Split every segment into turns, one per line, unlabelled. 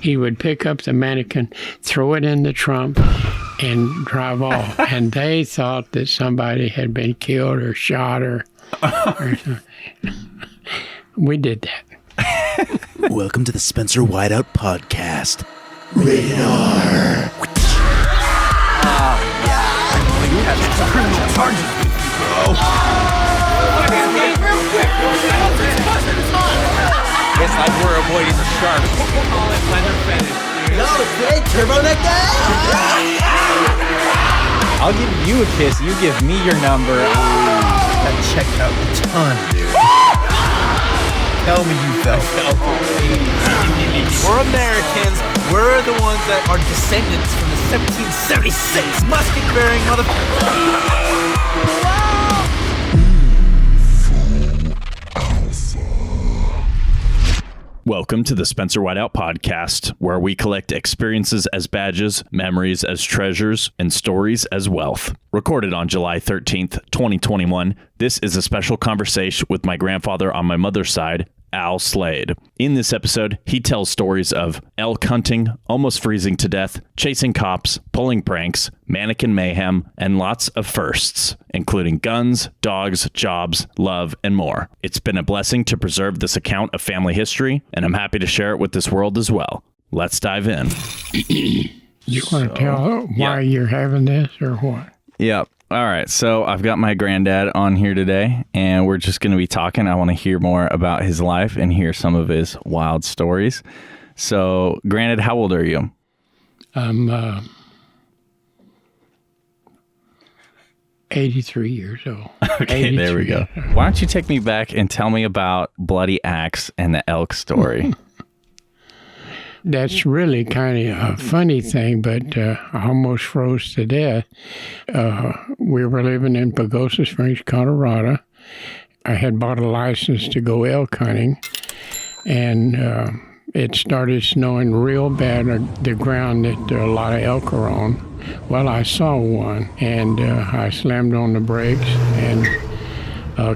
he would pick up the Mannequin, throw it in the trunk, and drive off. And they thought that somebody had been killed or shot or something. We did that.
Welcome to the Spencer Whiteout podcast. Rated R.
You have some criminal charges with you, bro. Guess like we're avoiding the shark.
No, okay, turbo neck guy.
I'll give you a kiss. You give me your number.
That checked out a ton, dude. Tell me you felt.
We're Americans. We're the ones that are descendants from the 1776 musket-bearing motherfuckers.
Welcome to the Spencer Whiteout podcast, where we collect experiences as badges, memories as treasures, and stories as wealth. Recorded on July 13th, 2021, this is a special conversation with my grandfather on my mother's side, Al Slade. In this episode, he tells stories of elk hunting, almost freezing to death, chasing cops, pulling pranks, mannequin mayhem, and lots of firsts, including guns, dogs, jobs, love, and more. It's been a blessing to preserve this account of family history, and I'm happy to share it with this world as well. Let's dive in.
You want to tell why you're having this or what?
Yep. All right, so I've got my granddad on here today, and we're just going to be talking. I want to hear more about his life and hear some of his wild stories. So, Grandad, how old are you?
I'm 83 years old.
Okay, there we go. Why don't you take me back and tell me about Bloody Axe and the elk story?
That's really kind of a funny thing, but I almost froze to death. We were living in Pagosa Springs, Colorado. I had bought a license to go elk hunting, and it started snowing real bad on the ground that a lot of elk are on. Well, I saw one, and I slammed on the brakes and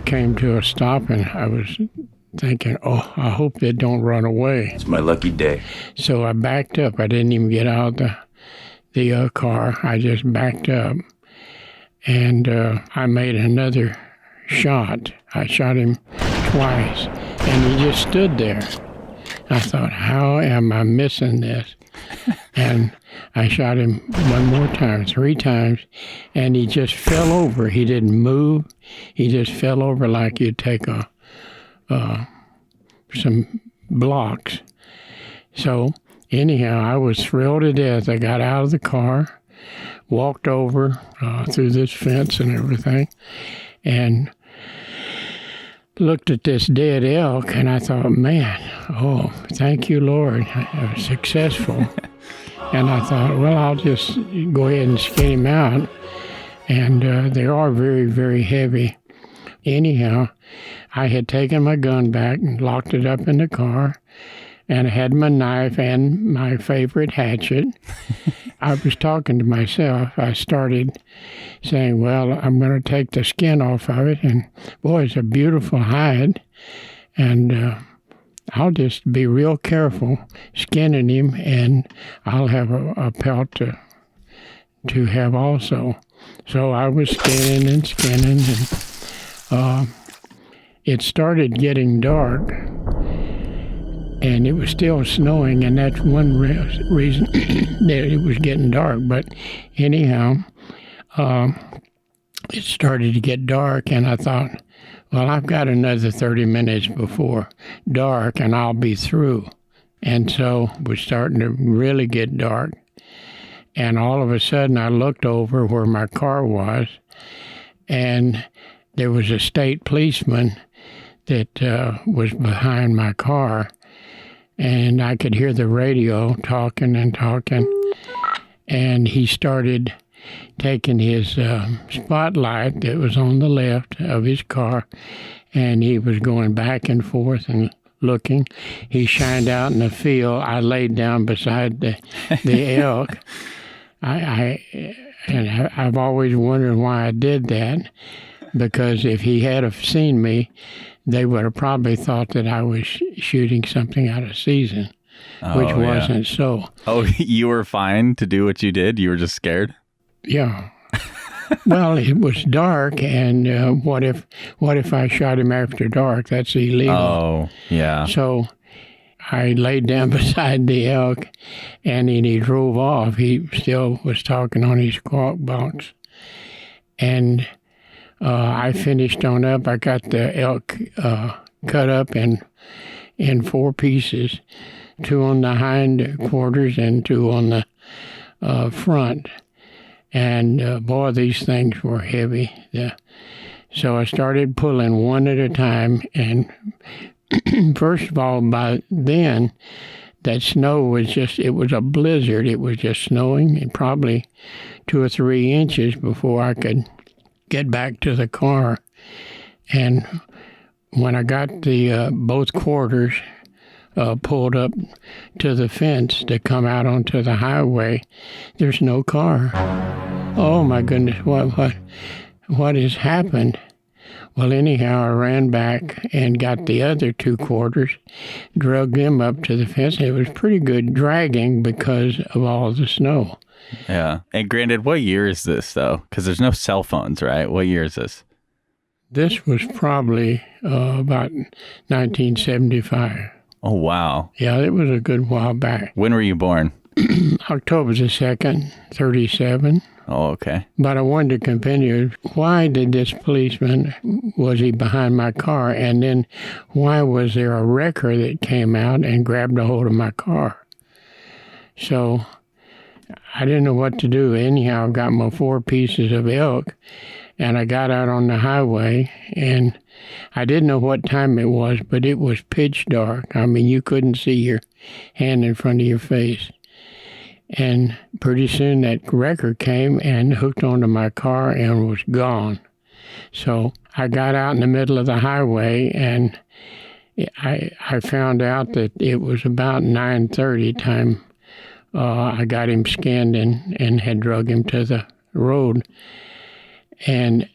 came to a stop, and I was thinking, oh, I hope they don't run away.
It's my lucky day.
So I backed up. I didn't even get out of the car. I just backed up. And I made another shot. I shot him twice. And he just stood there. I thought, how am I missing this? And I shot him one more time, 3 times. And he just fell over. He didn't move. He just fell over like you'd take some blocks. So anyhow, I was thrilled to death. I got out of the car, walked over through this fence and everything, and looked at this dead elk, and I thought, man, oh, thank you, Lord, I was successful. And I thought, well, I'll just go ahead and skin him out. And they are very, very heavy. Anyhow, I had taken my gun back and locked it up in the car, and I had my knife and my favorite hatchet. I was talking to myself. I started saying, well, I'm going to take the skin off of it, and boy, it's a beautiful hide, and I'll just be real careful skinning him, and I'll have a pelt to have also. So I was skinning, and it started getting dark, and it was still snowing, and that's one reason that it was getting dark. But anyhow, it started to get dark, and I thought, well, I've got another 30 minutes before dark, and I'll be through. And so it was starting to really get dark, and all of a sudden I looked over where my car was, and there was a state policeman that was behind my car, and I could hear the radio talking, and he started taking his spotlight that was on the left of his car, and he was going back and forth and looking. He shined out in the field. I laid down beside the elk. I've always wondered why I did that, because if he had have seen me, they would have probably thought that I was shooting something out of season. which wasn't so.
Oh, you were fine to do what you did? You were just scared?
Yeah. Well, it was dark, and what if I shot him after dark? That's illegal.
Oh, yeah.
So I laid down beside the elk, and then he drove off. He still was talking on his squawk box. And I finished on up. I got the elk cut up in 4 pieces, 2 on the hind quarters and 2 on the front. And boy, these things were heavy. So I started pulling one at a time. And first of all, by then, that snow was it was a blizzard. It was just snowing, and probably 2 or 3 inches before I could get back to the car. And when I got the both quarters pulled up to the fence to come out onto the highway, there's no car. Oh my goodness, what has happened? Well, anyhow, I ran back and got the other 2 quarters, drug them up to the fence. It was pretty good dragging because of all the snow.
Yeah. And Grandad, what year is this, though? Because there's no cell phones, right? What year is this?
This was probably about 1975.
Oh, wow.
Yeah, it was a good while back.
When were you born?
October the 2nd, 37.
Oh, okay.
But I wanted to continue. Why did this policeman, was he behind my car? And then why was there a wrecker that came out and grabbed a hold of my car? So I didn't know what to do. Anyhow, I got my 4 pieces of elk, and I got out on the highway, and I didn't know what time it was, but it was pitch dark. I mean, you couldn't see your hand in front of your face. And pretty soon that wrecker came and hooked onto my car and was gone. So I got out in the middle of the highway, and I found out that it was about 9:30 time. I got him skinned and had drug him to the road. And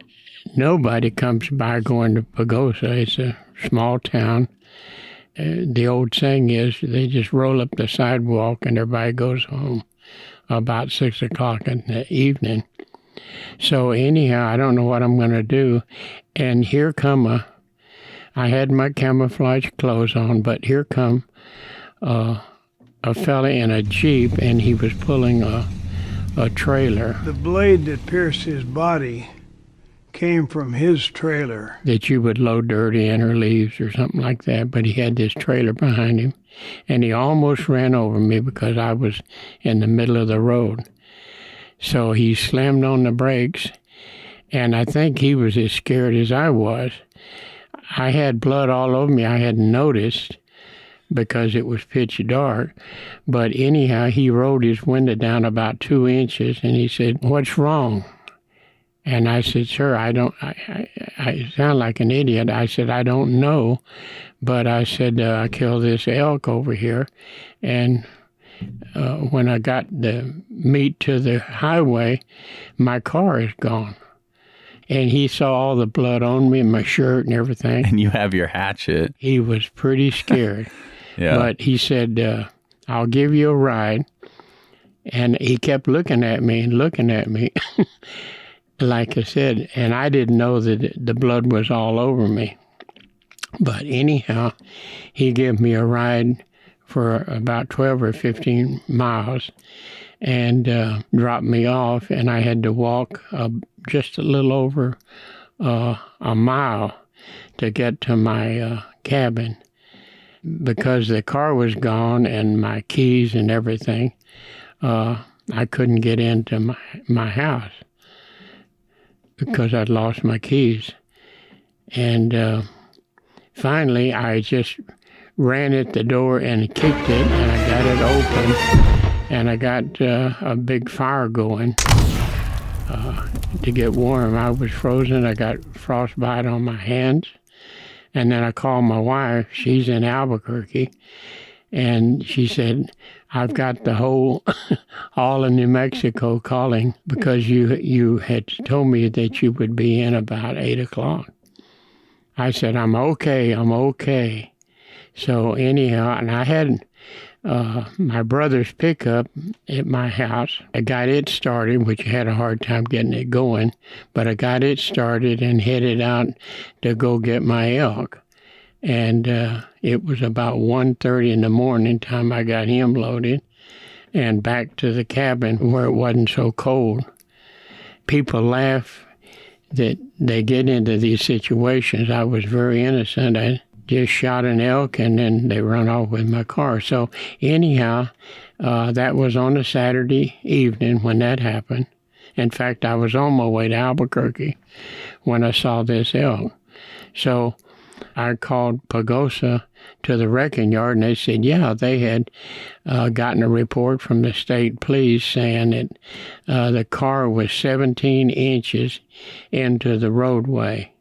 nobody comes by going to Pagosa. It's a small town. The old saying is they just roll up the sidewalk and everybody goes home about 6 o'clock in the evening. So anyhow, I don't know what I'm going to do. And here come I had my camouflage clothes on, but here come a fella in a Jeep, and he was pulling a trailer.
The blade that pierced his body came from his trailer.
That you would load dirt in or leaves or something like that, but he had this trailer behind him, and he almost ran over me because I was in the middle of the road. So he slammed on the brakes, and I think he was as scared as I was. I had blood all over me. I hadn't noticed because it was pitch dark, but anyhow, he rolled his window down about 2 inches, and he said, "What's wrong?" And I said, "Sir, I sound like an idiot." I said, "I don't know." But I said, "I killed this elk over here." And when I got the meat to the highway, my car is gone. And he saw all the blood on me and my shirt and everything.
And you have your hatchet.
He was pretty scared.
Yeah.
But he said, "I'll give you a ride." And he kept looking at me and looking at me. Like I said, and I didn't know that the blood was all over me. But anyhow, he gave me a ride for about 12 or 15 miles and dropped me off, and I had to walk just a little over a mile to get to my cabin. Because the car was gone and my keys and everything, I couldn't get into my house because I'd lost my keys. And finally, I just ran at the door and kicked it, and I got it open, and I got a big fire going to get warm. I was frozen. I got frostbite on my hands. And then I called my wife. She's in Albuquerque. And she said, "I've got the whole, all of New Mexico calling because you had told me that you would be in about 8 o'clock. I said, I'm okay. So anyhow, and my brother's pickup at my house. I got it started, which I had a hard time getting it going, but I got it started and headed out to go get my elk. And it was about 1:30 in the morning time I got him loaded and back to the cabin where it wasn't so cold. People laugh that they get into these situations. I was very innocent. I just shot an elk and then they run off with my car. So anyhow, that was on a Saturday evening when that happened. In fact, I was on my way to Albuquerque when I saw this elk. So I called Pagosa to the wrecking yard, and they said, yeah, they had gotten a report from the state police saying that the car was 17 inches into the roadway.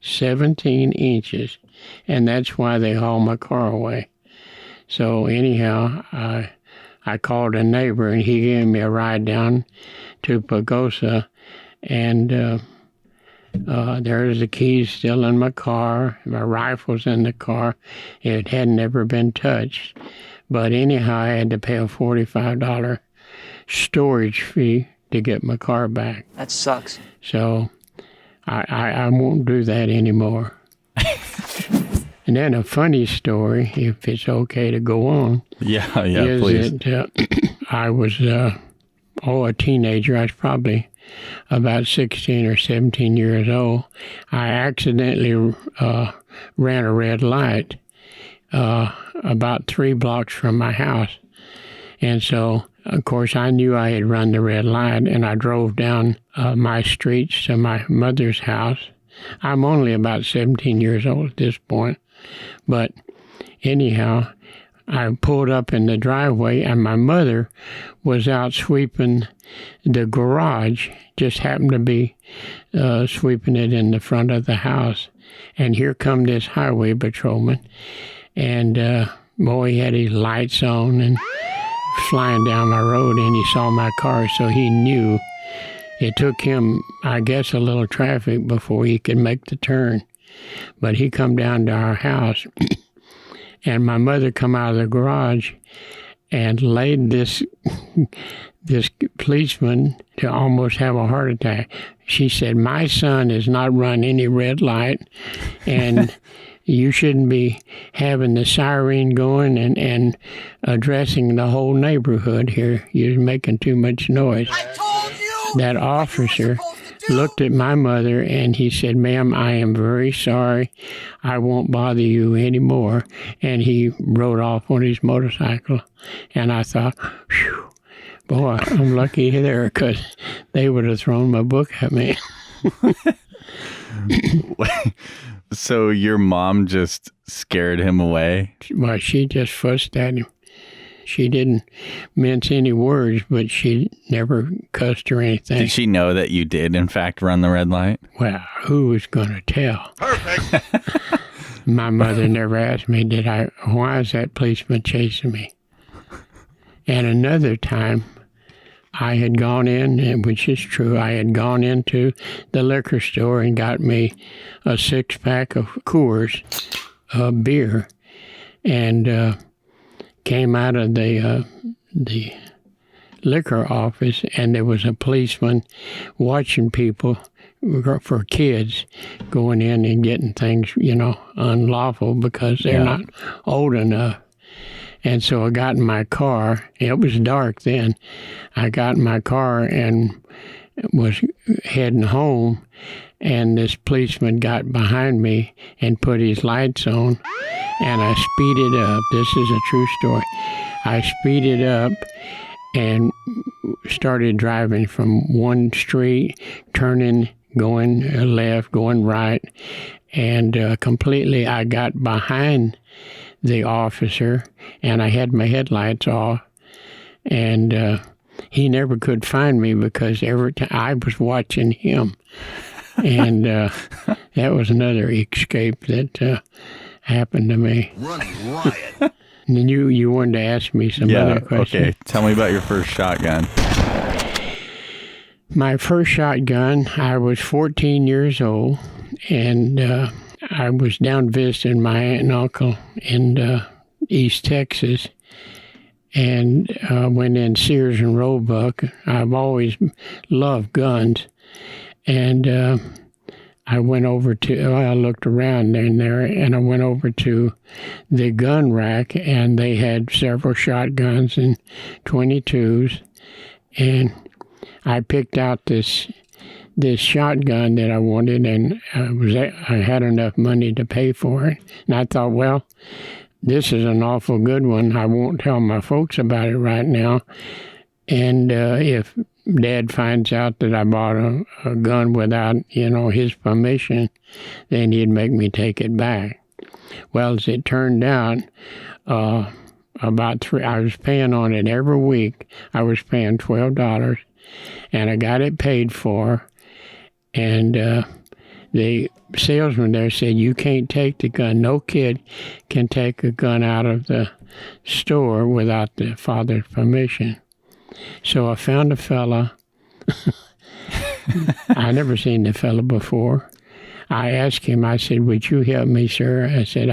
17 inches. And that's why they hauled my car away. So anyhow, I called a neighbor, and he gave me a ride down to Pagosa, and there's the keys still in my car. My rifle's in the car. It had never been touched. But anyhow, I had to pay a $45 storage fee to get my car back.
That sucks.
So I won't do that anymore. And then a funny story, if it's okay to go on.
Yeah,
is
please.
That, I was a teenager. I was probably about 16 or 17 years old. I accidentally ran a red light about 3 blocks from my house. And so, of course, I knew I had run the red light, and I drove down my streets to my mother's house. I'm only about 17 years old at this point. But anyhow, I pulled up in the driveway, and my mother was out sweeping the garage, just happened to be sweeping it in the front of the house. And here come this highway patrolman, and boy, he had his lights on and flying down my road, and he saw my car, so he knew. It took him, I guess, a little traffic before he could make the turn. But he come down to our house, and my mother come out of the garage and laid this policeman to almost have a heart attack. She said, my son has not run any red light, and you shouldn't be having the siren going and addressing the whole neighborhood here. You're making too much noise.
I told you!
That officer looked at my mother, and he said, ma'am, I am very sorry. I won't bother you anymore. And he rode off on his motorcycle. And I thought, phew, boy, I'm lucky there, because they would have thrown my book at me.
So your mom just scared him away?
Well, she just fussed at him. She didn't mince any words, but she never cussed or anything.
Did she know that you did, in fact, run the red light?
Well, who was going to tell?
Perfect.
My mother never asked me, why is that policeman chasing me? And another time, I had gone in, which is true, I had gone into the liquor store and got me a 6-pack of Coors beer, and came out of the liquor office, and there was a policeman watching people for kids going in and getting things, unlawful because they're not old enough. And so I got in my car. It was dark then. I got in my car and was heading home, and this policeman got behind me and put his lights on, and I speeded up. This is a true story. I speeded up and started driving from one street, turning, going left, going right, and completely I got behind the officer, and I had my headlights off, and he never could find me because every time I was watching him. And that was another escape that happened to me.
Running riot.
And then you wanted to ask me some other questions.
Okay. Tell me about your first shotgun.
My first shotgun, I was 14 years old, and I was down visiting my aunt and uncle in East Texas, and went in Sears and Roebuck. I've always loved guns, and I went over to, I looked around in there, and I went over to the gun rack, and they had several shotguns and 22s, and I picked out this shotgun that I wanted, and I had enough money to pay for it. And I thought, well, this is an awful good one. I won't tell my folks about it right now. And if Dad finds out that I bought a gun without, his permission, then he'd make me take it back. Well, as it turned out, I was paying on it every week. I was paying $12, and I got it paid for. And the salesman there said, you can't take the gun. No kid can take a gun out of the store without the father's permission. So I found a fella. I never seen the fella before. I asked him, I said, would you help me, sir? I said,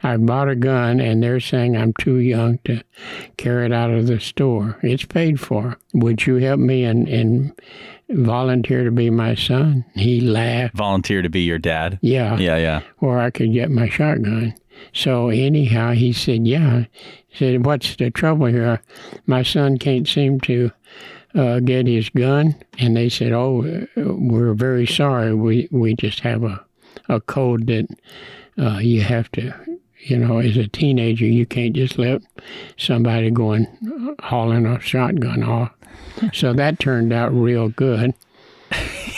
I bought a gun, and they're saying I'm too young to carry it out of the store. It's paid for. Would you help me and volunteer to be my son? He laughed.
Volunteer to be your dad?
Yeah.
Yeah.
Or I could get my shotgun. So anyhow, he said, yeah. He said, what's the trouble here? My son can't seem to get his gun. And they said, oh, we're very sorry. We just have a code that you have to, as a teenager, you can't just let somebody go and hauling a shotgun off. So that turned out real good.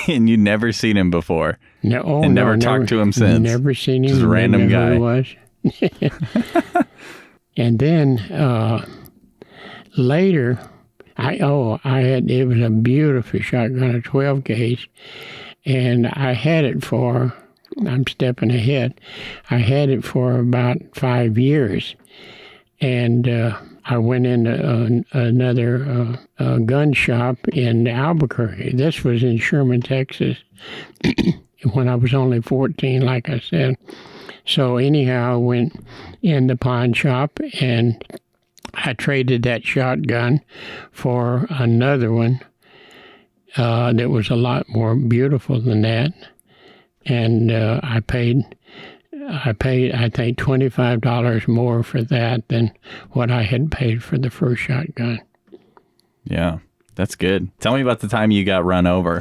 And you never seen him before? Never talked to him since?
Never seen him.
Just a random guy.
Who he was. And then later, it was a beautiful shotgun, a 12 gauge, and I had it for, I'm stepping ahead, I had it for about 5 years, and I went into another gun shop in Albuquerque. This was in Sherman, Texas, when I was only 14, like I said. So anyhow, I went in the pawn shop, and I traded that shotgun for another one that was a lot more beautiful than that. And I paid, I think, $25 more for that than what I had paid for the first shotgun.
Yeah, that's good. Tell me about the time you got run over.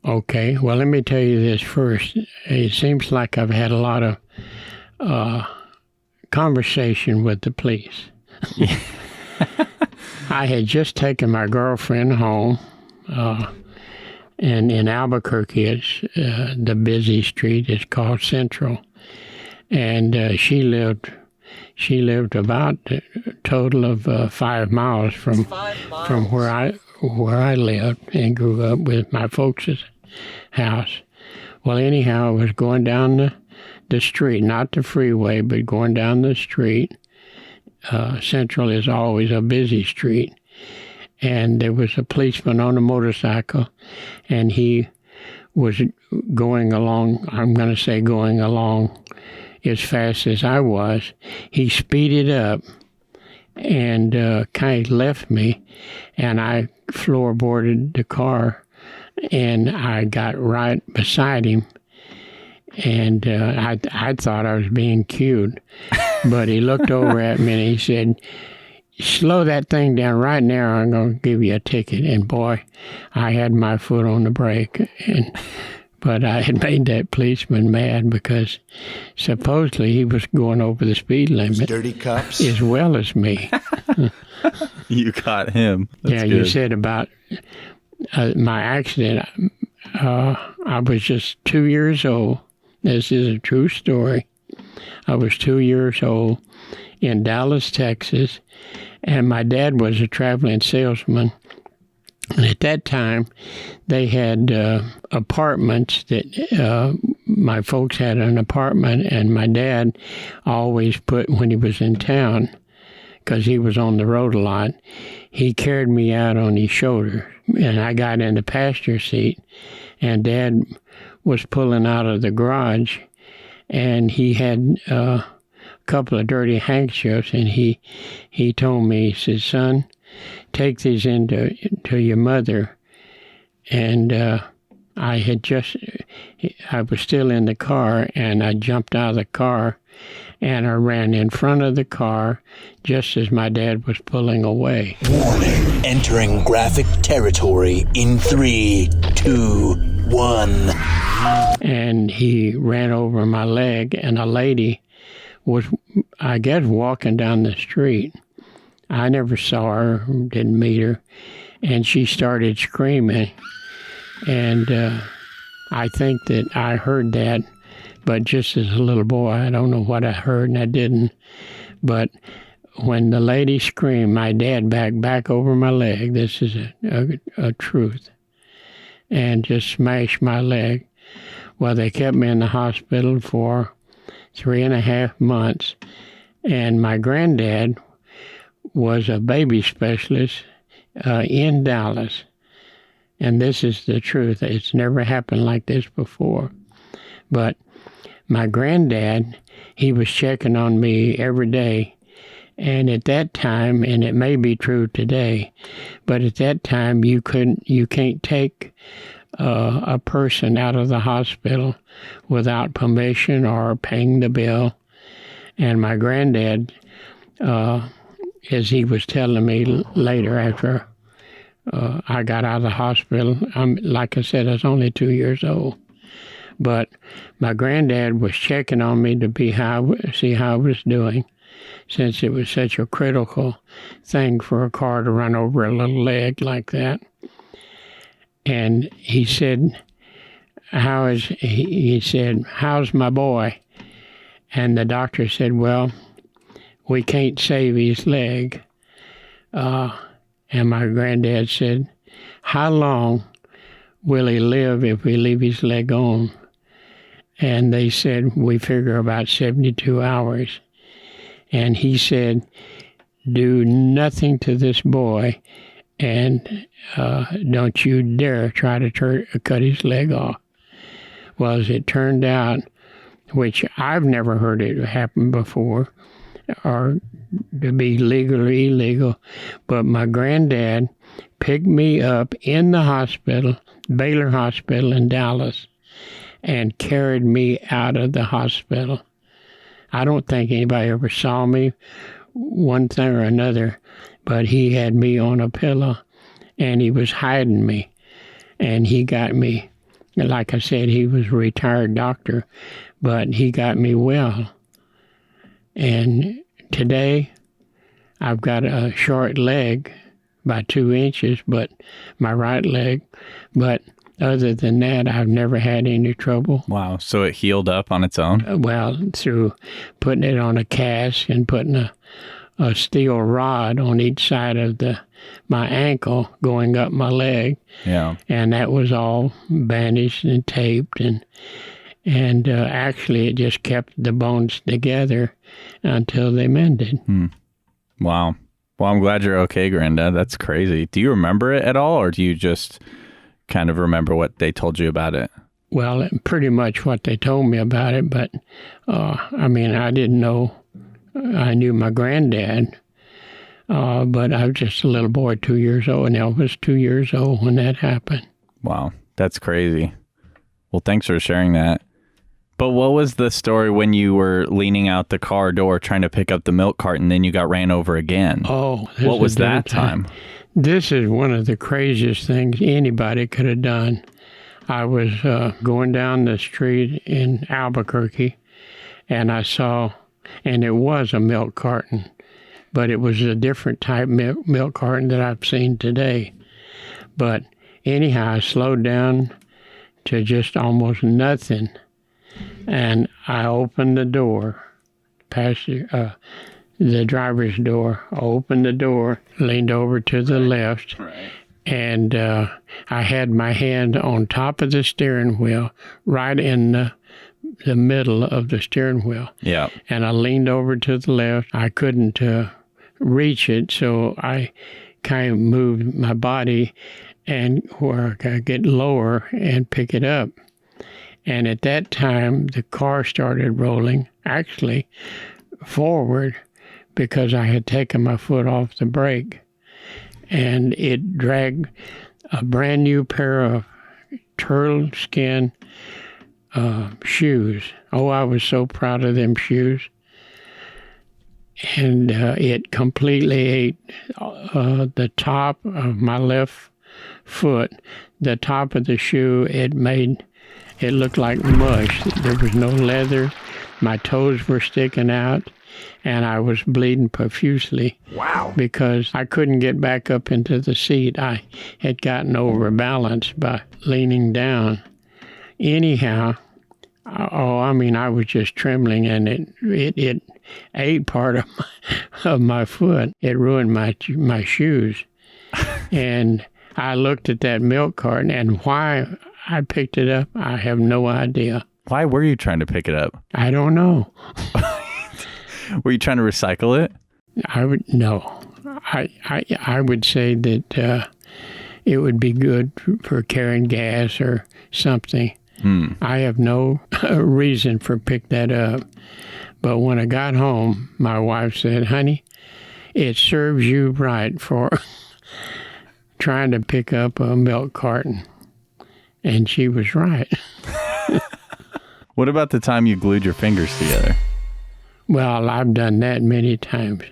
Okay, well, let me tell you this first. It seems like I've had a lot of conversation with the police. I had just taken my girlfriend home, and in Albuquerque, it's the busy street is called Central, and she lived about a total of 5 miles from where I lived and grew up with my folks' house. Well, anyhow, I was going down the street, not the freeway, but going down the street. Central is always a busy street. And there was a policeman on a motorcycle, and he was going along, I'm going to say going along as fast as I was. He speeded up and kind of left me, and I floorboarded the car, and I got right beside him, and I thought I was being cued, but he looked over at me and he said, slow that thing down right now, I'm going to give you a ticket. And boy, I had my foot on the brake, but I had made that policeman mad because supposedly he was going over the speed limit.
Dirty cops.
As well as me.
You caught him. That's good.
You said about my accident. I was just 2 years old. This is a true story. I was 2 years old in Dallas, Texas, and my dad was a traveling salesman. And at that time, they had apartments that my folks had an apartment, and my dad always put, when he was in town, because he was on the road a lot, he carried me out on his shoulder, and I got in the passenger seat, and Dad was pulling out of the garage, and he had a couple of dirty handkerchiefs, and he told me, he said, son, take these to your mother. And I was still in the car, and I jumped out of the car, and I ran in front of the car just as my dad was pulling away.
Warning, entering graphic territory in 3, 2, 1.
And he ran over my leg, and a lady was, I guess, walking down the street. I never saw her, didn't meet her, and she started screaming. And I think that I heard that, but just as a little boy, I don't know what I heard, and I didn't. But when the lady screamed, my dad back over my leg. This is a truth. And just smashed my leg. Well, they kept me in the hospital for 3.5 months. And my granddad was a baby specialist in Dallas. And this is the truth. It's never happened like this before. But my granddad, he was checking on me every day. And at that time, and it may be true today, but at that time you can't take a person out of the hospital without permission or paying the bill. And my granddad, as he was telling me later after I got out of the hospital, like I said, I was only 2 years old. But my granddad was checking on me to see how I was doing, since it was such a critical thing for a car to run over a little leg like that. And he said, how's my boy? And the doctor said, well, we can't save his leg. And my granddad said, how long will he live if we leave his leg on? And they said, we figure about 72 hours. And he said, do nothing to this boy, and don't you dare try to cut his leg off. Well, as it turned out, which I've never heard it happen before, or to be legal or illegal, but my granddad picked me up in the hospital, Baylor Hospital in Dallas, and carried me out of the hospital. I don't think anybody ever saw me, one thing or another, but he had me on a pillow, and he was hiding me, and he got me. Like I said, he was a retired doctor, but he got me well. And today, I've got a short leg by 2 inches, but my right leg, but other than that, I've never had any trouble.
Wow. So it healed up on its own?
Well, through putting it on a cast and putting a steel rod on each side of my ankle going up my leg.
Yeah.
And that was all bandaged and taped. And actually, it just kept the bones together until they mended.
Wow. Well, I'm glad you're okay, Grandad. That's crazy. Do you remember it at all, or do you just kind of remember what they told you about it?
Well, pretty much what they told me about it, but I didn't know. I knew my granddad, but I was just a little boy, 2 years old, and I was 2 years old when that happened.
Wow, that's crazy. Well, thanks for sharing that. But what was the story when you were leaning out the car door trying to pick up the milk cart and then you got ran over again?
Oh,
what was that time?
This is one of the craziest things anybody could have done. I was going down the street in Albuquerque, and I saw, and it was a milk carton, but it was a different type milk carton that I've seen today. But anyhow, I slowed down to just almost nothing, and I opened the door, past the driver's door. I opened the door, leaned over to the left, and I had my hand on top of the steering wheel, right in the middle of the steering wheel.
Yeah.
And I leaned over to the left. I couldn't reach it, so I kind of moved my body and where I could get lower and pick it up. And at that time, the car started rolling, actually, forward because I had taken my foot off the brake, and it dragged a brand new pair of turtle skin shoes. Oh, I was so proud of them shoes. And it completely ate the top of my left foot. The top of the shoe, it looked like mush. There was no leather. My toes were sticking out, and I was bleeding profusely.
Wow.
Because I couldn't get back up into the seat. I had gotten overbalanced by leaning down. Anyhow, I was just trembling, and it ate part of my foot. It ruined my shoes. And I looked at that milk carton, and why I picked it up, I have no idea.
Why were you trying to pick it up?
I don't know.
Were you trying to recycle it?
I would say that it would be good for carrying gas or something. I have no reason for pick that up. But when I got home, my wife said, "Honey, it serves you right for trying to pick up a milk carton." And she was right.
What about the time you glued your fingers together?
Well, I've done that many times.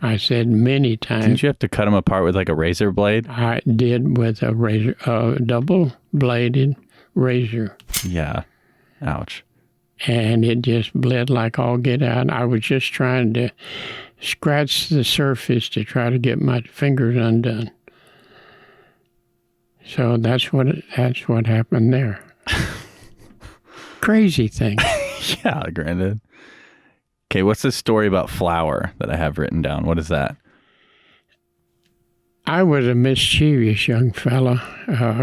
I said many times.
Didn't you have to cut them apart with like a razor blade?
I did, with a double-bladed razor.
Yeah. Ouch.
And it just bled like all get out. I was just trying to scratch the surface to try to get my fingers undone. So that's what happened there. Crazy thing.
Yeah, Grandad. Okay, what's this story about flour that I have written down? What is that?
I was a mischievous young fella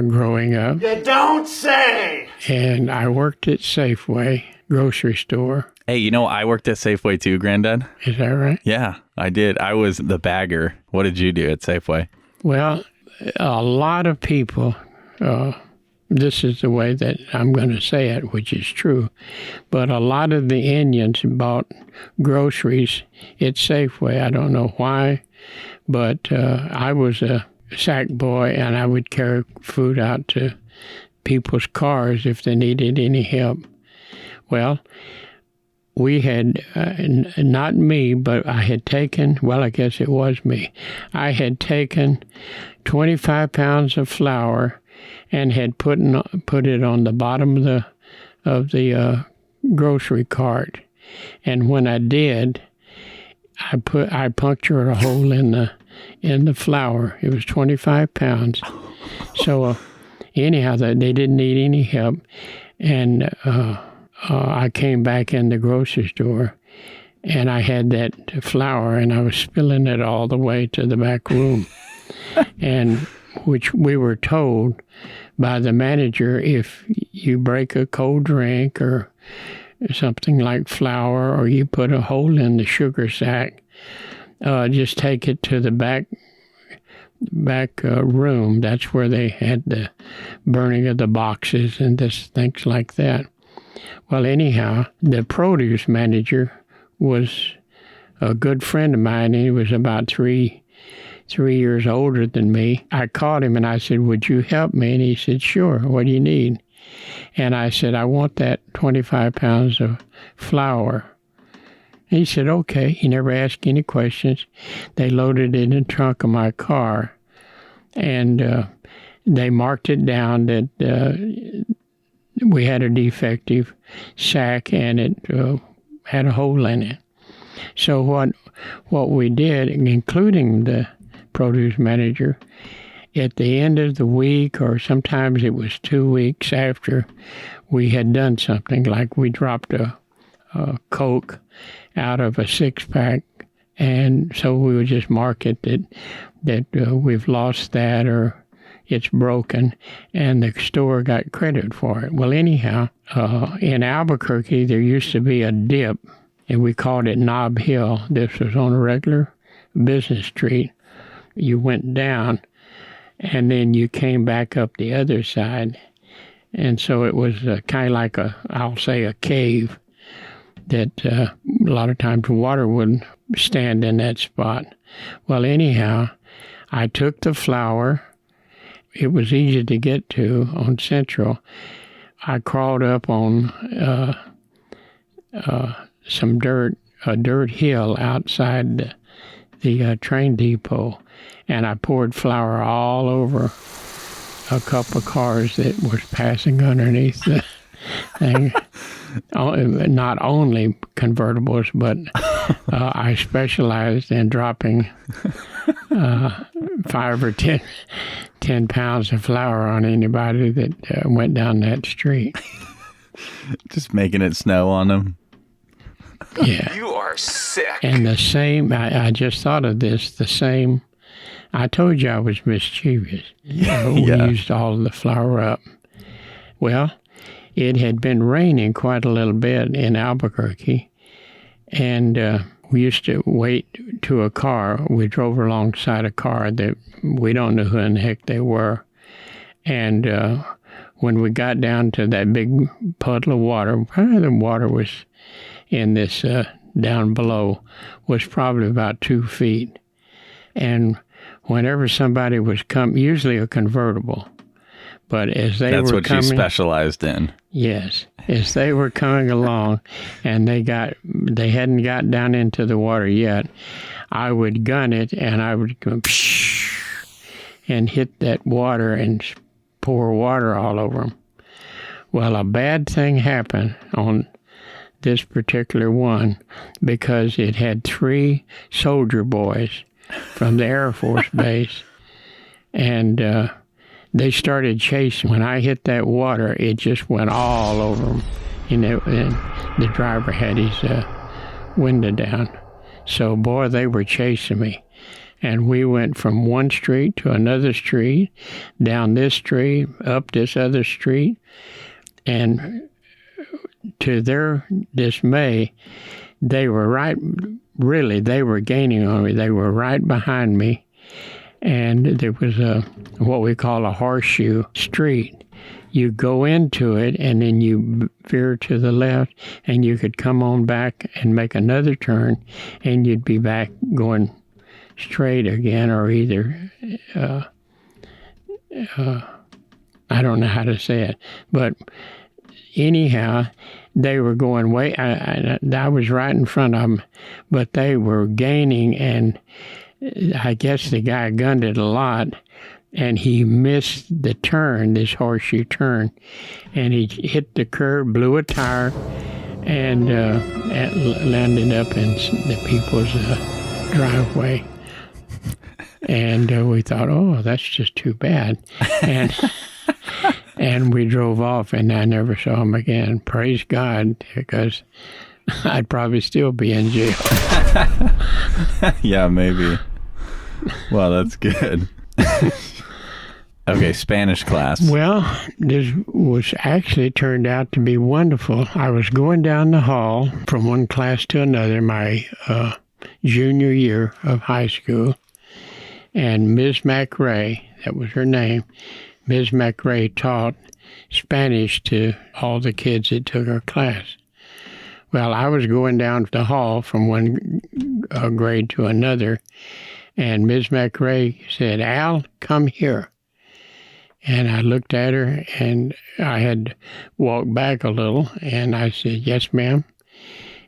growing up.
You don't say!
And I worked at Safeway grocery store.
Hey, I worked at Safeway too, Grandad.
Is that right?
Yeah, I did. I was the bagger. What did you do at Safeway?
Well, a lot of people, this is the way that I'm going to say it, which is true, but a lot of the Indians bought groceries at Safeway. I don't know why, but I was a sack boy, and I would carry food out to people's cars if they needed any help. Well, we had, not me, but I had taken, well, I guess it was me. I had taken 25 pounds of flour and had put it on the bottom of the grocery cart. And when I did, I punctured a hole in the flour. It was 25 pounds. So anyhow, they didn't need any help. And I came back in the grocery store, and I had that flour, and I was spilling it all the way to the back room. And which we were told by the manager, if you break a cold drink or something like flour, or you put a hole in the sugar sack, just take it to the back room. That's where they had the burning of the boxes and things like that. Well, anyhow, the produce manager was a good friend of mine, and he was about three years older than me. I called him and I said, "Would you help me?" And he said, "Sure. What do you need?" And I said, "I want that 25 pounds of flour." And he said, "Okay." He never asked any questions. They loaded it in the trunk of my car, and they marked it down that we had a defective sack, and it had a hole in it. So what we did, including the produce manager, at the end of the week, or sometimes it was 2 weeks after we had done something, like we dropped a Coke out of a six-pack, and so we would just mark it that we've lost that, or it's broken, and the store got credit for it. Well, anyhow, in Albuquerque, there used to be a dip, and we called it Knob Hill. This was on a regular business street. You went down, and then you came back up the other side. And so it was kind of like I'll say a cave. that a lot of times water would stand in that spot. Well, anyhow, I took the flour. It was easy to get to on Central. I crawled up on some dirt, a dirt hill outside the train depot, and I poured flour all over a couple of cars that was passing underneath the thing. Not only convertibles, but I specialized in dropping 5 or 10 pounds of flour on anybody that went down that street.
Just making it snow on them.
Yeah.
You are sick.
And the same, I just thought of this, the same, I told you I was mischievous. We used all of the flour up. Well, it had been raining quite a little bit in Albuquerque, and we used to wait to a car. We drove alongside a car that we don't know who in the heck they were. And when we got down to that big puddle of water, the water was in this down below, was probably about 2 feet. And whenever somebody was coming, usually a convertible, but as they
That's
were
what
coming,
you specialized in.
Yes, as they were coming along, and they hadn't got down into the water yet, I would gun it, and I would go psh, and hit that water and pour water all over them. Well, a bad thing happened on this particular one because it had 3 soldier boys from the Air Force Base, and they started chasing. When I hit that water, it just went all over them. And the driver had his window down. So, boy, they were chasing me. And we went from one street to another street, down this street, up this other street. And to their dismay, they were they were gaining on me. They were right behind me. And there was what we call a horseshoe street. You go into it, and then you veer to the left, and you could come on back and make another turn, and you'd be back going straight again, or either, I don't know how to say it, but anyhow, they were going way, I was right in front of them, but they were gaining, and I guess the guy gunned it a lot, and he missed the turn, this horseshoe turn, and he hit the curb, blew a tire, and landed up in the people's driveway. And we thought, oh, that's just too bad. And we drove off, and I never saw him again. Praise God, because I'd probably still be in jail.
Yeah, maybe. Well, that's good. Okay, Spanish class.
Well, this was actually turned out to be wonderful. I was going down the hall from one class to another, my junior year of high school, and Ms. McRae, that was her name, Ms. McRae taught Spanish to all the kids that took her class. Well, I was going down the hall from one grade to another, and Ms. McRae said, "Al, come here." And I looked at her, and I had walked back a little, and I said, "Yes, ma'am."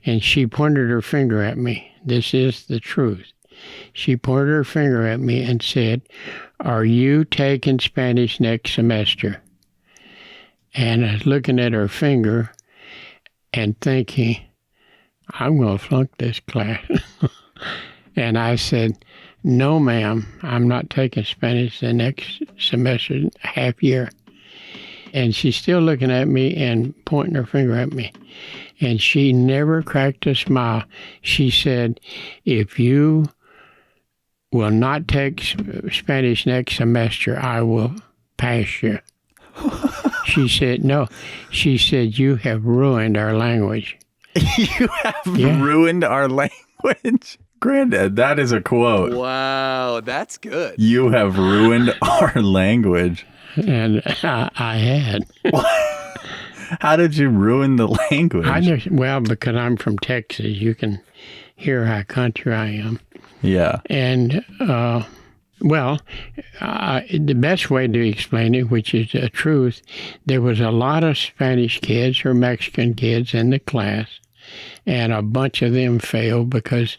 And she pointed her finger at me. This is the truth. She pointed her finger at me and said, "Are you taking Spanish next semester?" And I was looking at her finger and thinking, I'm going to flunk this class. And I said, "No, ma'am, I'm not taking Spanish the next semester, half year." And she's still looking at me and pointing her finger at me. And she never cracked a smile. She said, "If you will not take Spanish next semester, I will pass you." She said, "No." She said, "You have ruined our language."
You have ruined our language? Grandad, that is a quote.
Wow, that's good.
You have ruined our language.
And I had.
How did you ruin the language?
Well, because I'm from Texas, you can hear how country I am.
Yeah.
And, the best way to explain it, which is the truth, there was a lot of Spanish kids or Mexican kids in the class, and a bunch of them failed because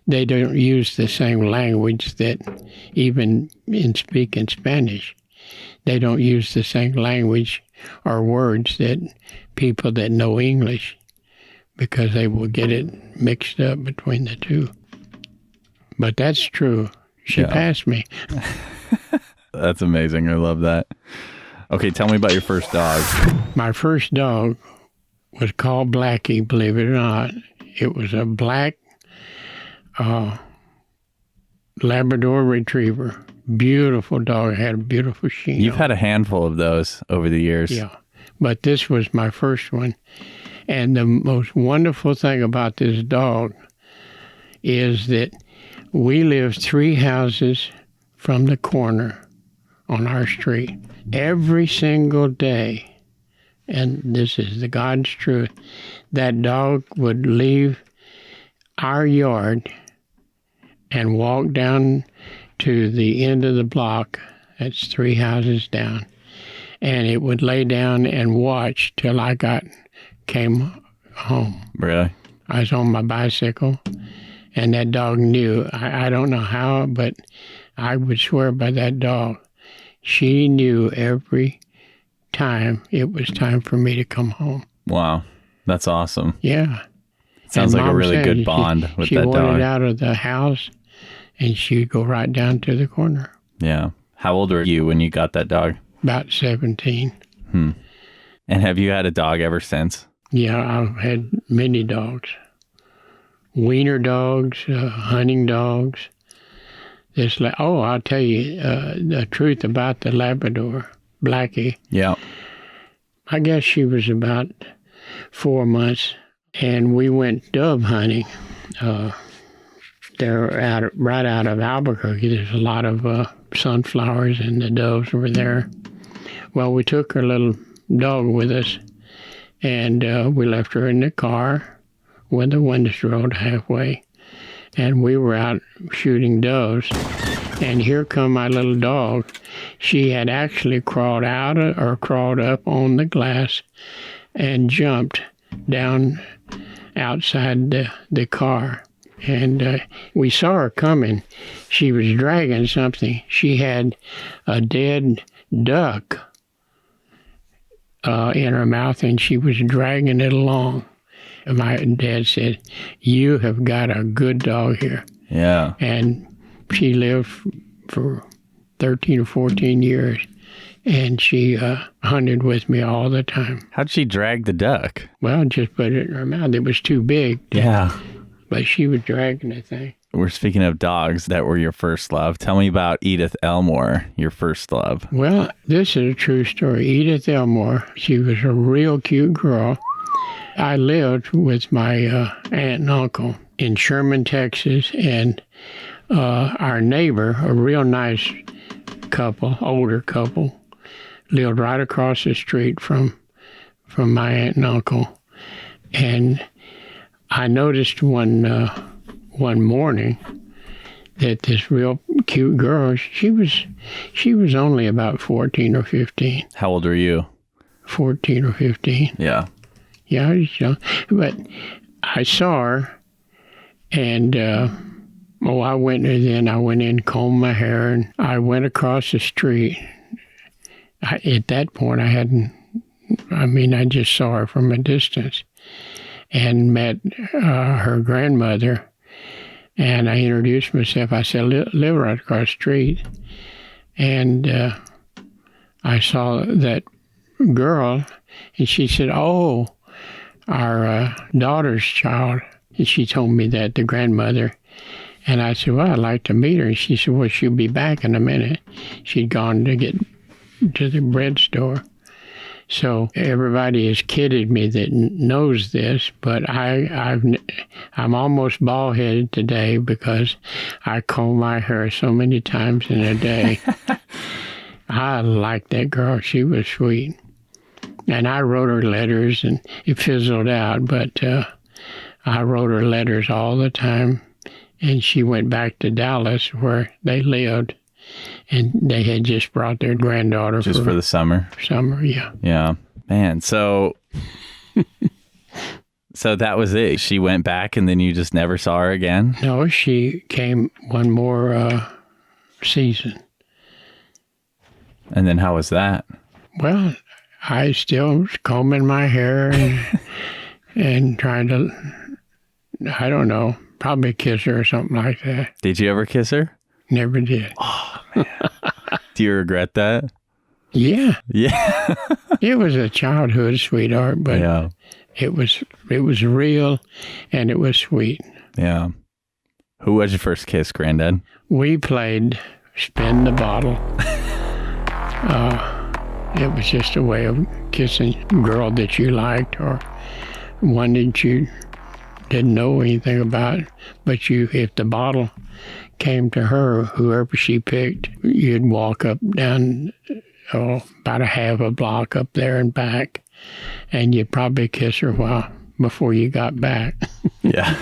they don't use the same language that even in speaking Spanish. They don't use the same language or words that people that know English, because they will get it mixed up between the two. But that's true. She passed me.
That's amazing. I love that. Okay, tell me about your first dog.
My first dog was called Blackie, believe it or not. It was a black Labrador Retriever. Beautiful dog. Had a beautiful sheen.
You've had a handful of those over the years.
Yeah, but this was my first one. And the most wonderful thing about this dog is that we lived 3 houses from the corner on our street. Every single day, and this is the God's truth, that dog would leave our yard and walk down to the end of the block. That's 3 houses down. And it would lay down and watch till I came home.
Really?
I was on my bicycle, and that dog knew. I don't know how, but I would swear by that dog. She knew every time it was time for me to come home.
Wow. That's awesome.
Yeah.
Sounds like a really good bond with that dog.
She wanted out of the house, and she'd go right down to the corner.
Yeah. How old were you when you got that dog?
About 17.
And have you had a dog ever since?
Yeah, I've had many dogs. Wiener dogs, hunting dogs. I'll tell you the truth about the Labrador, Blackie.
Yeah.
I guess she was about 4 months, and we went dove hunting. They're right out of Albuquerque. There's a lot of sunflowers, and the doves were there. Well, we took her little dog with us, and we left her in the car with the windows rolled halfway, and we were out shooting doves. And here come my little dog. She had actually crawled up on the glass and jumped down outside the car. And we saw her coming. She was dragging something. She had a dead duck in her mouth, and she was dragging it along. And my dad said, "You have got a good dog here."
Yeah.
And she lived for 13 or 14 years, and she hunted with me all the time.
How'd she drag the duck?
Well, just put it in her mouth. It was too big.
Yeah.
But she was dragging the thing.
We're speaking of dogs that were your first love. Tell me about Edith Elmore, your first love.
Well, this is a true story. Edith Elmore, she was a real cute girl. I lived with my aunt and uncle in Sherman, Texas, and our neighbor, a real nice couple, older couple, lived right across the street from my aunt and uncle. And I noticed one morning that this real cute girl, she was only about 14 or 15.
How old are you?
14 or 15.
Yeah.
Yeah, I was young. But I saw her, and I went in, combed my hair, and I went across the street. At that point, I just saw her from a distance and met her grandmother, and I introduced myself. I said, live right across the street. And I saw that girl, and she said, "Oh, our daughter's child." And she told me that, the grandmother. And I said, "Well, I'd like to meet her." And she said, "Well, she'll be back in a minute." She'd gone to get to the bread store. So everybody has kidded me that knows this, but I'm almost bald-headed today because I comb my hair so many times in a day. I liked that girl. She was sweet. And I wrote her letters, and it fizzled out, but I wrote her letters all the time. And she went back to Dallas, where they lived, and they had just brought their granddaughter
Just for the summer.
Summer, yeah.
Yeah. Man, so that was it. She went back, and then you just never saw her again?
No, she came one more season.
And then how was that?
Well, I still was combing my hair and trying to, I don't know, probably kiss her or something like that.
Did you ever kiss her?
Never did.
Oh, man. Do you regret that?
Yeah.
Yeah.
It was a childhood sweetheart, but
yeah.
it was real and it was sweet.
Yeah. Who was your first kiss, Grandad?
We played Spin the Bottle. It was just a way of kissing a girl that you liked or one that you didn't know anything about. But if the bottle came to her, whoever she picked, you'd walk up down about a half a block up there and back, and you'd probably kiss her a while before you got back.
Yeah.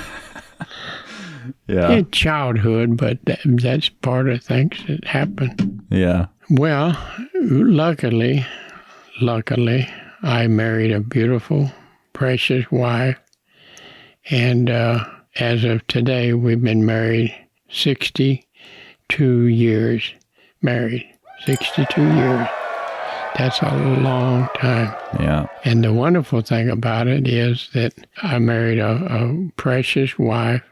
Yeah.
It's childhood, but that's part of things that happen.
Yeah.
Well, luckily, I married a beautiful, precious wife. And as of today, we've been married 62 years. Married 62 years. That's a long time.
Yeah.
And the wonderful thing about it is that I married a precious wife,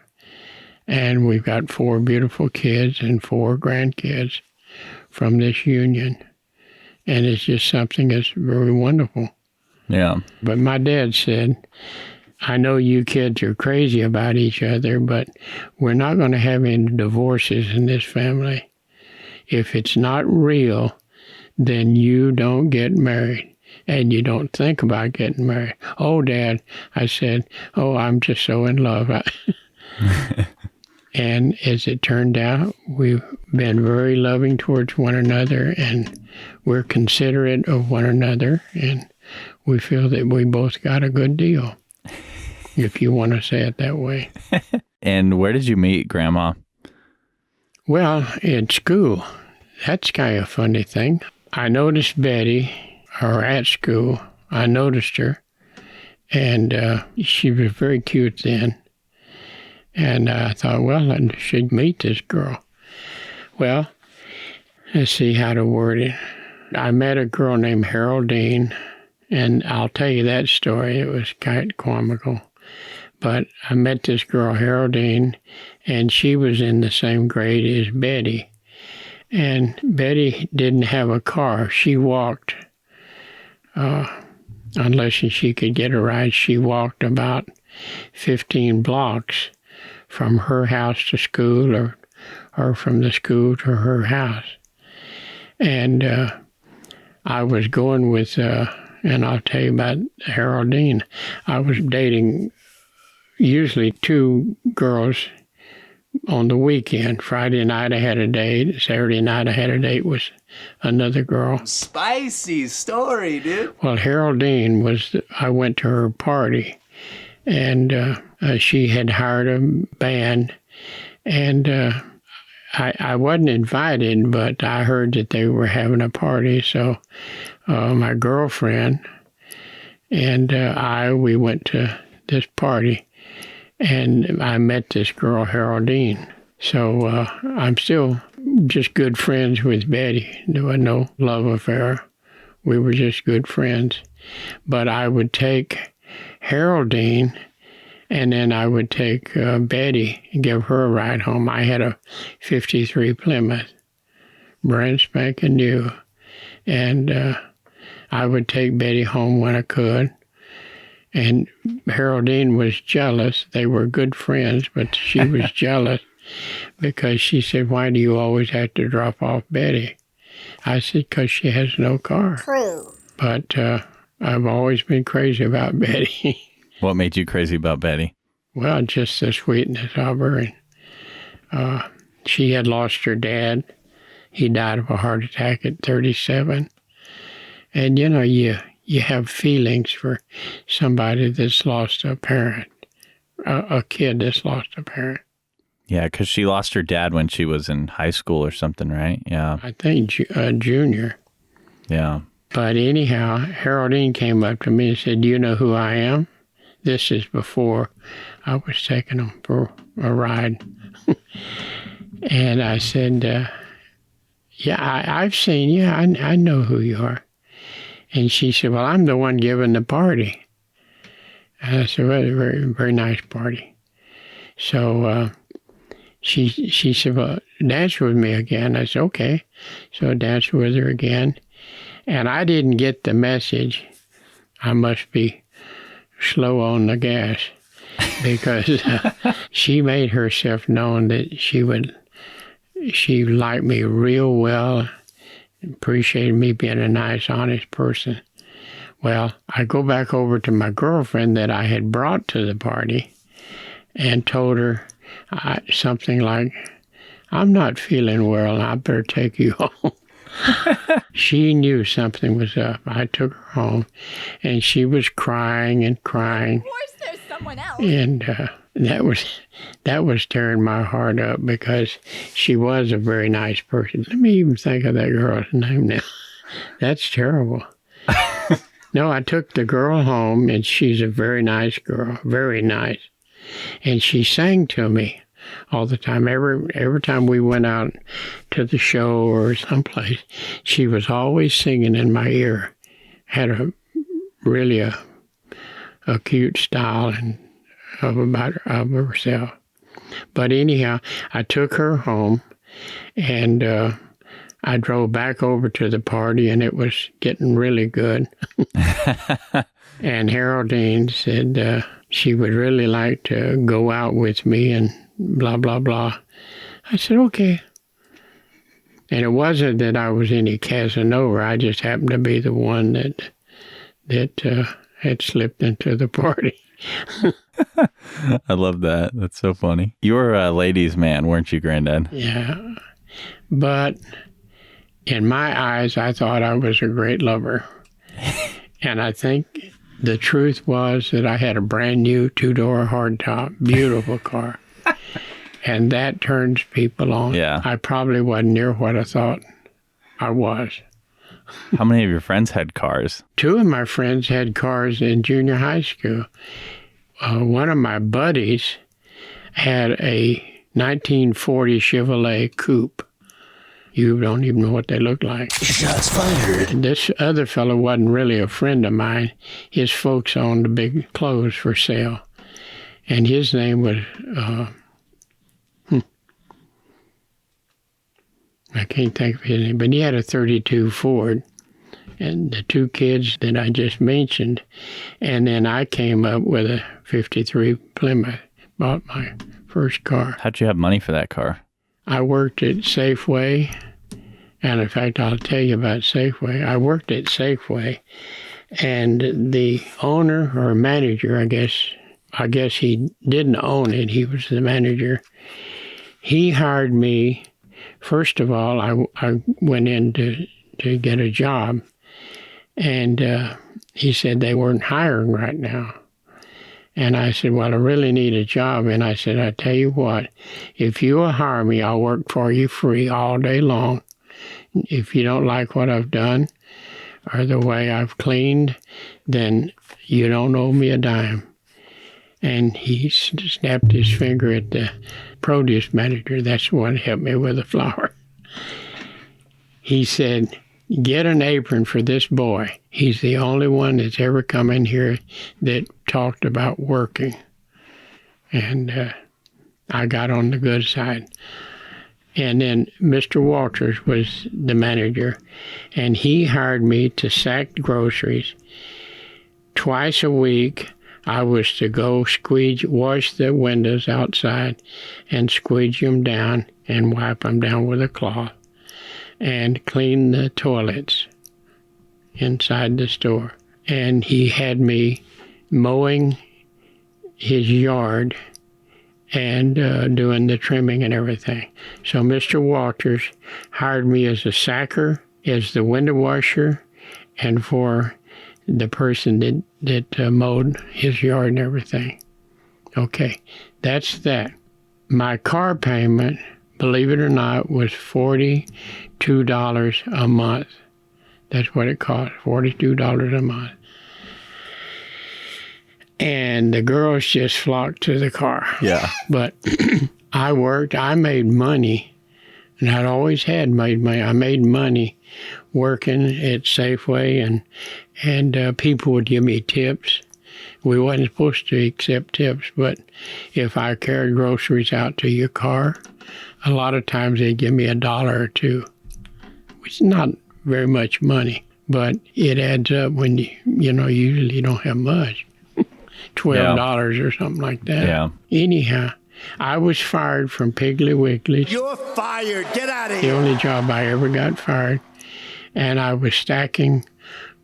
and we've got 4 beautiful kids and 4 grandkids from this union. And it's just something that's very wonderful.
Yeah.
But my dad said, I know you kids are crazy about each other, but we're not going to have any divorces in this family. If it's not real, then you don't get married, and you don't think about getting married. Oh, Dad, I said, I'm just so in love. And as it turned out, we've been very loving towards one another, and we're considerate of one another, and we feel that we both got a good deal, if you want to say it that way.
And where did you meet Grandma?
Well, in school. That's kind of a funny thing. I noticed Betty, or at school, I noticed her, and she was very cute then. And I thought, well, I should meet this girl. Well, let's see how to word it. I met a girl named Haroldine, and I'll tell you that story. It was kind of comical. But I met this girl, Haroldine, and she was in the same grade as Betty. And Betty didn't have a car. She walked, unless she could get a ride. She walked about 15 blocks from her house to school, or from the school to her house. And I was going with, and I'll tell you about Haroldine. I was dating usually 2 girls on the weekend. Friday night I had a date. Saturday night I had a date with another girl.
Spicy story, dude.
Well, Haroldine I went to her party, and she had hired a band, and I wasn't invited, but I heard that they were having a party, so my girlfriend and we went to this party, and I met this girl, Haroldine. So I'm still just good friends with Betty. There was no love affair. We were just good friends. But I would take Haroldine, and then I would take Betty and give her a ride home. I had a 53 Plymouth, brand spanking new. And I would take Betty home when I could. And Haroldine was jealous. They were good friends, but she was jealous because she said, why do you always have to drop off Betty? I said, because she has no car. True. But I've always been crazy about Betty.
What made you crazy about Betty?
Well, just the sweetness of her. And she had lost her dad. He died of a heart attack at 37. And, you you have feelings for somebody that's lost a parent, a kid that's lost a parent.
Yeah, because she lost her dad when she was in high school or something, right? Yeah.
I think junior.
Yeah.
But anyhow, Haroldine came up to me and said, "Do you know who I am?" This is before I was taking them for a ride. And I said, "Yeah, I've seen you. I know who you are." And she said, "Well, I'm the one giving the party." And I said, "Well, a very, very nice party." So she said, "Well, dance with me again." I said, "Okay." So I danced with her again. And I didn't get the message. I must be slow on the gas, because she made herself known that she liked me real well, appreciated me being a nice, honest person. Well, I go back over to my girlfriend that I had brought to the party and told her something like, "I'm not feeling well, I better take you home." She knew something was up. I took her home, and she was crying and crying.
Of course there's someone else.
And that was tearing my heart up, because she was a very nice person. Let me even think of that girl's name now. That's terrible. No, I took the girl home, and she's a very nice girl, very nice. And she sang to me all the time. Every time we went out to the show or someplace, she was always singing in my ear. Had a really a cute style of herself. But anyhow, I took her home, and I drove back over to the party, and it was getting really good. And Haroldine said she would really like to go out with me and blah, blah, blah. I said, "Okay." And it wasn't that I was any Casanova. I just happened to be the one that had slipped into the party.
I love that. That's so funny. You were a ladies' man, weren't you, Grandad?
Yeah. But in my eyes, I thought I was a great lover. And I think the truth was that I had a brand new 2-door hardtop, beautiful car. And that turns people on.
Yeah.
I probably wasn't near what I thought I was.
How many of your friends had cars? 2
of my friends had cars in junior high school. One of my buddies had a 1940 Chevrolet Coupe. You don't even know what they look like.
Shots fired.
This other fellow wasn't really a friend of mine. His folks owned the big clothes for sale. And his name was, I can't think of his name, but he had a 32 Ford. And the 2 kids that I just mentioned. And then I came up with a 53 Plymouth, bought my first car.
How'd you have money for that car?
I worked at Safeway, and in fact, I'll tell you about Safeway. I worked at Safeway, and the owner or manager, I guess he didn't own it. He was the manager. He hired me. First of all, I went in to get a job, and he said they weren't hiring right now. And I said, "Well, I really need a job." And I said, "I tell you what, if you will hire me, I'll work for you free all day long. If you don't like what I've done or the way I've cleaned, then you don't owe me a dime." And he snapped his finger at the produce manager. That's the one that helped me with the flour. He said, "Get an apron for this boy. He's the only one that's ever come in here that talked about working." And I got on the good side. And then Mr. Walters was the manager, and he hired me to sack groceries. Twice a week, I was to go wash the windows outside and squeegee them down and wipe them down with a cloth and clean the toilets inside the store. And he had me mowing his yard and doing the trimming and everything. So Mr. Walters hired me as a sacker, as the window washer, and for the person that mowed his yard and everything. Okay, that's that. My car payment, believe it or not, was $42 a month. That's what it cost, $42 a month. And the girls just flocked to the car.
Yeah.
But I worked, I made money, and I'd always had made money. I made money working at Safeway, and people would give me tips. We wasn't supposed to accept tips, but if I carried groceries out to your car, a lot of times they'd give me $1 or $2, which is not very much money, but it adds up when usually you don't have much. $12 or something like that.
Yeah.
Anyhow, I was fired from Piggly Wiggly's.
You're fired. Get out of
The only job I ever got fired. And I was stacking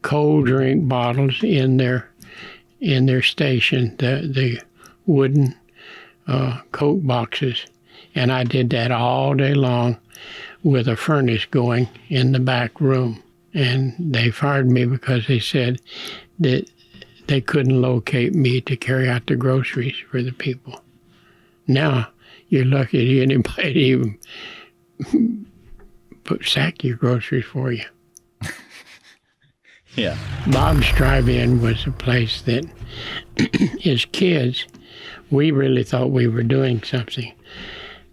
cold drink bottles in their station, the wooden Coke boxes. And I did that all day long with a furnace going in the back room. And they fired me because they said that they couldn't locate me to carry out the groceries for the people. Now, you're lucky anybody even sack your groceries for you.
Yeah.
Bob's Drive-In was a place that, as kids, we really thought we were doing something.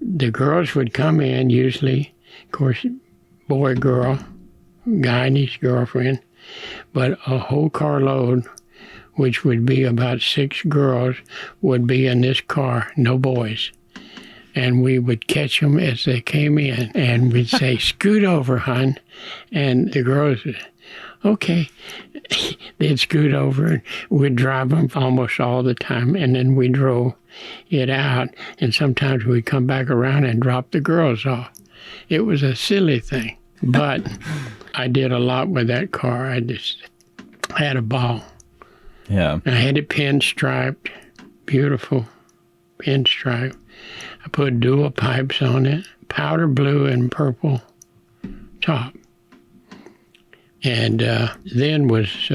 The girls would come in, usually, of course, boy, girl, guy and his girlfriend, but a whole carload, which would be about 6 girls, would be in this car, no boys. And we would catch them as they came in, and we'd say, "Scoot over, hon." And the girls would, okay. They'd scoot over, and we'd drive them almost all the time, and then we drove it out, and sometimes we'd come back around and drop the girls off. It was a silly thing, but I did a lot with that car. I just had a ball.
Yeah.
I had it pinstriped, beautiful pinstripe. I put dual pipes on it, powder blue and purple top. And then was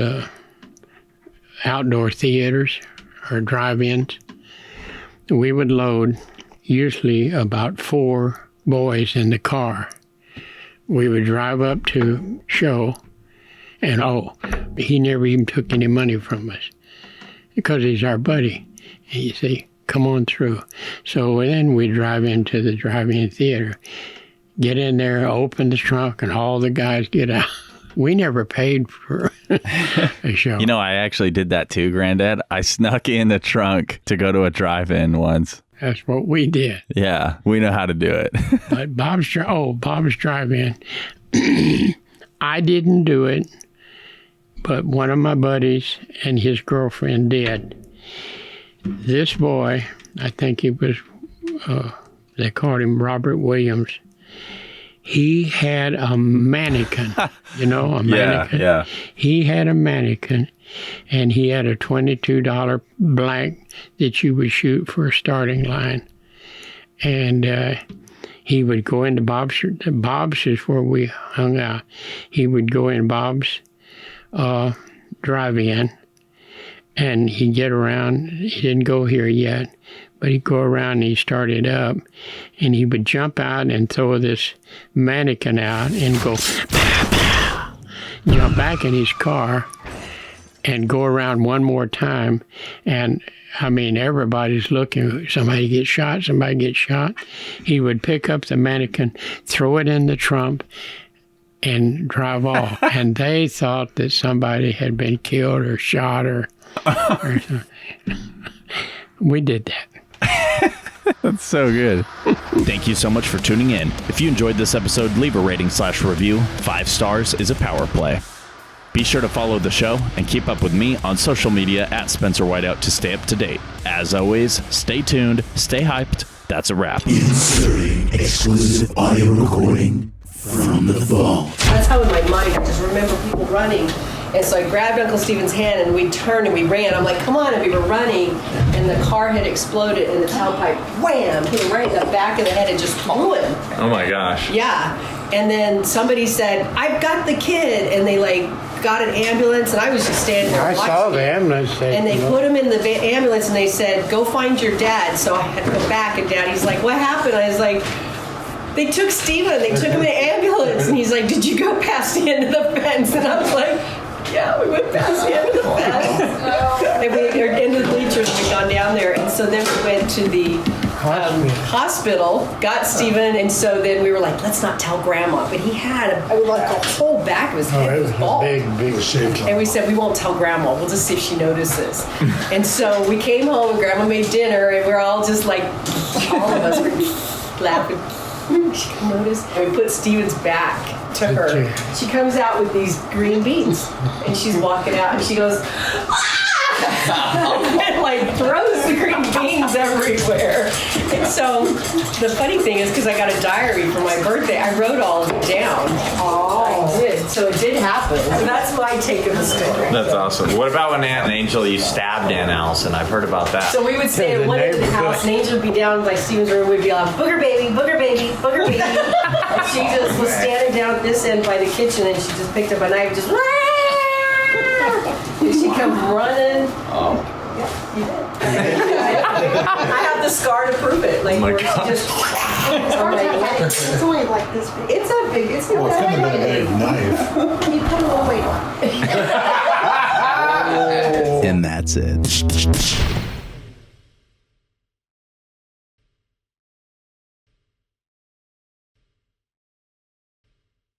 outdoor theaters or drive-ins. We would load usually about 4 boys in the car. We would drive up to show, and he never even took any money from us because he's our buddy. And you see, come on through. So then we drive into the drive-in theater, get in there, open the trunk, and all the guys get out. We never paid for a show.
You know, I actually did that too, Granddad. I snuck in the trunk to go to a drive-in once.
That's what we did.
Yeah, we know how to do it.
But Bob's Drive-In, I didn't do it, but one of my buddies and his girlfriend did. This boy, I think he was, they called him Robert Williams. He had a mannequin, a mannequin.
Yeah.
He had a mannequin, and he had a $22 blank that you would shoot for a starting line. And he would go into Bob's is where we hung out. He would go in Bob's drive-in, and he'd get around. He didn't go here yet, but he'd go around and he started up, and he would jump out and throw this mannequin out and go, pow, pow, jump back in his car and go around one more time. And I mean, everybody's looking. Somebody gets shot. He would pick up the mannequin, throw it in the trunk, and drive off. And they thought that somebody had been killed or shot or something. We did that.
That's so good.
Thank you so much for tuning in. If you enjoyed this episode, leave a rating/review. 5 stars is a power play. Be sure to follow the show and keep up with me on social media at Spencer Whiteout to stay up to date. As always, stay tuned, stay hyped. That's a wrap.
Inserting exclusive audio recording from the vault.
That's how in my mind I just remember people running And so I grabbed Uncle Steven's hand and we turned and we ran. I'm like, come on. And we were running and the car had exploded and the tailpipe, wham, hit him right in the back of the head and just threw him.
Oh my gosh.
Yeah. And then somebody said, I've got the kid. And they like got an ambulance and I was just standing there
I
watching
saw the
it.
ambulance.
And they put him in the ambulance and they said, go find your dad. So I had to go back and Daddy's like, what happened? I was like, they took Steven. They took him in an ambulance. And he's like, did you go past the end of the fence? And I was like, yeah, we went past the end of the fence. And we were in the bleachers. We'd gone down there. And so then we went to the hospital, got Steven, and so then we were like, let's not tell Grandma. But he had like a whole back of his head was bald.
Big shape.
And we said, we won't tell Grandma. We'll just see if she notices. And so we came home and Grandma made dinner and we're all just like, all of us were laughing. She noticed. And we put Steven's back to her. She comes out with these green beans and she's walking out and she goes, and like throws the green beans everywhere. And so the funny thing is, because I got a diary for my birthday, I wrote all of it down. Oh, I did. So it did happen. So that's my take of the story.
That's awesome. What about when Aunt and Angel, you stabbed Aunt Allison? I've heard about that.
So we would stay at one end of the house, and Angel would be down by Steven's room. We'd be like, booger baby, booger baby, booger baby. And she just was standing down at this end by the kitchen, and she just picked up a knife, and just. And she comes running.
Oh.
I have the scar to prove it. Like,
Oh my
where
God.
It's just. It's only like this big. It's a big. It's not
It's kind of a big knife.
You put a little weight on.
And that's it.